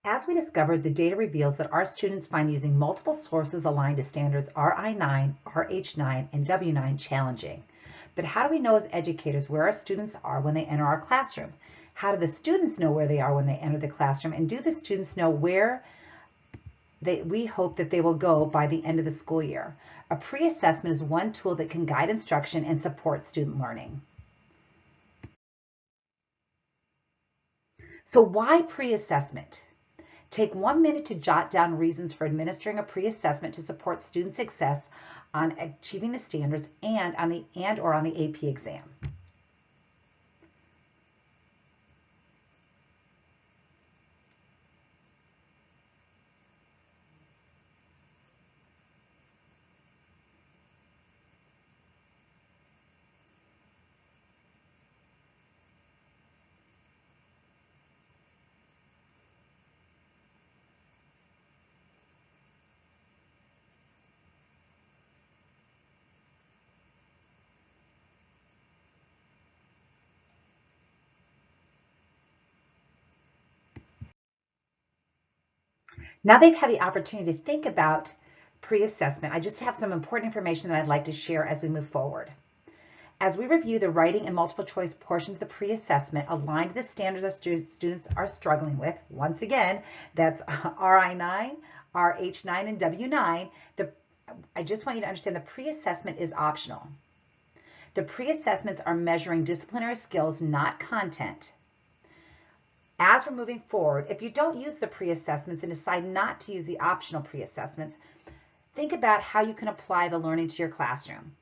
As we discovered, the data reveals that our students find using multiple sources aligned to standards RI9, RH9, and W9 challenging. But how do we know as educators where our students are when they enter our classroom? How do the students know where they are when they enter the classroom? And do the students know where we hope that they will go by the end of the school year? A pre-assessment is one tool that can guide instruction and support student learning. So why pre-assessment? Take 1 minute to jot down reasons for administering a pre-assessment to support student success on achieving the standards and on the AP exam. Now they've had the opportunity to think about pre-assessment. I just have some important information that I'd like to share as we move forward. As we review the writing and multiple choice portions of the pre-assessment aligned to the standards our students are struggling with, once again, that's RI9, RH9, and W9, I just want you to understand the pre-assessment is optional. The pre-assessments are measuring disciplinary skills, not content. As we're moving forward, if you don't use the pre-assessments and decide not to use the optional pre-assessments, think about how you can apply the learning to your classroom.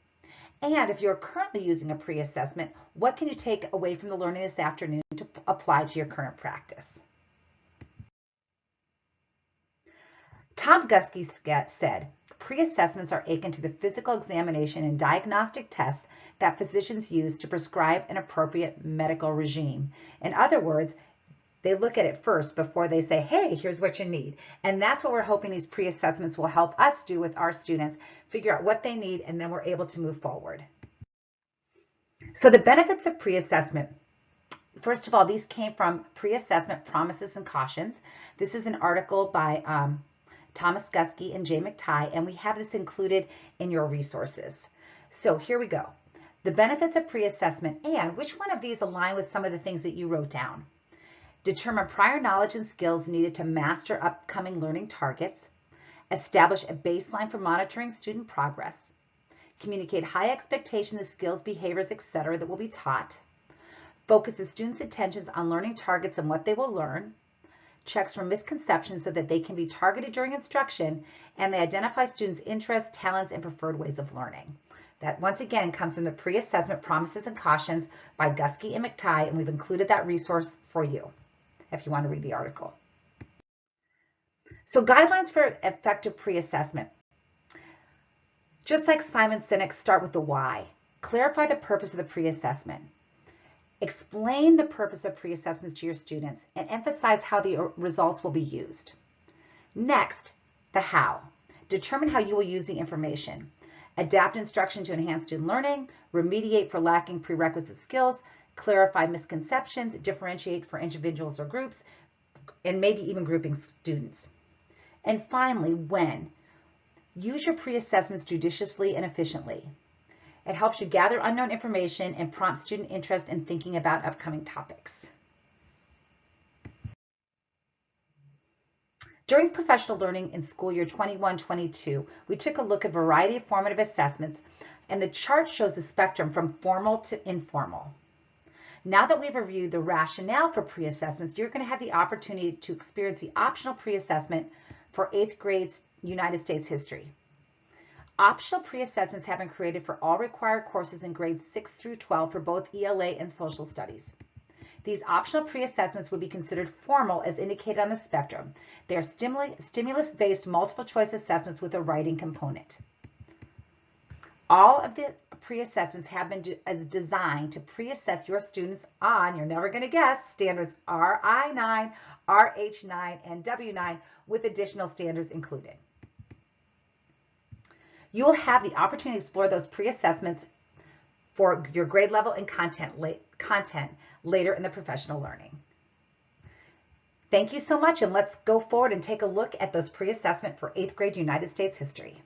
And if you're currently using a pre-assessment, what can you take away from the learning this afternoon to apply to your current practice? Tom Guskey said, pre-assessments are akin to the physical examination and diagnostic tests that physicians use to prescribe an appropriate medical regime. In other words, they look at it first before they say, hey, here's what you need. And that's what we're hoping these pre-assessments will help us do with our students, figure out what they need, and then we're able to move forward. So the benefits of pre-assessment. First of all, these came from Pre-Assessment Promises and Cautions. This is an article by Thomas Guskey and Jay McTighe, and we have this included in your resources. So here we go. The benefits of pre-assessment, and which one of these align with some of the things that you wrote down? Determine prior knowledge and skills needed to master upcoming learning targets. Establish a baseline for monitoring student progress. Communicate high expectations of skills, behaviors, etc. that will be taught. Focus the students' attentions on learning targets and what they will learn. Checks for misconceptions so that they can be targeted during instruction, and they identify students' interests, talents, and preferred ways of learning. That once again comes from the Pre-Assessment Promises and Cautions by Guskey and McTighe, and we've included that resource for you if you want to read the article. So guidelines for effective pre-assessment. Just like Simon Sinek, start with the why. Clarify the purpose of the pre-assessment. Explain the purpose of pre-assessments to your students and emphasize how the results will be used. Next, the how. Determine how you will use the information. Adapt instruction to enhance student learning, remediate for lacking prerequisite skills, clarify misconceptions, differentiate for individuals or groups, and maybe even grouping students. And finally, when. Use your pre-assessments judiciously and efficiently. It helps you gather unknown information and prompt student interest in thinking about upcoming topics. During professional learning in school year 21-22, we took a look at a variety of formative assessments, and the chart shows a spectrum from formal to informal. Now that we've reviewed the rationale for pre-assessments, you're going to have the opportunity to experience the optional pre-assessment for 8th grade United States history. Optional pre-assessments have been created for all required courses in grades 6 through 12 for both ELA and social studies. These optional pre-assessments would be considered formal as indicated on the spectrum. They are stimulus-based multiple choice assessments with a writing component. All of the pre-assessments have been designed to pre-assess your students on, you're never going to guess, standards RI9, RH9, and W9 with additional standards included. You will have the opportunity to explore those pre-assessments for your grade level and content later in the professional learning. Thank you so much, and let's go forward and take a look at those pre-assessment for 8th grade United States history.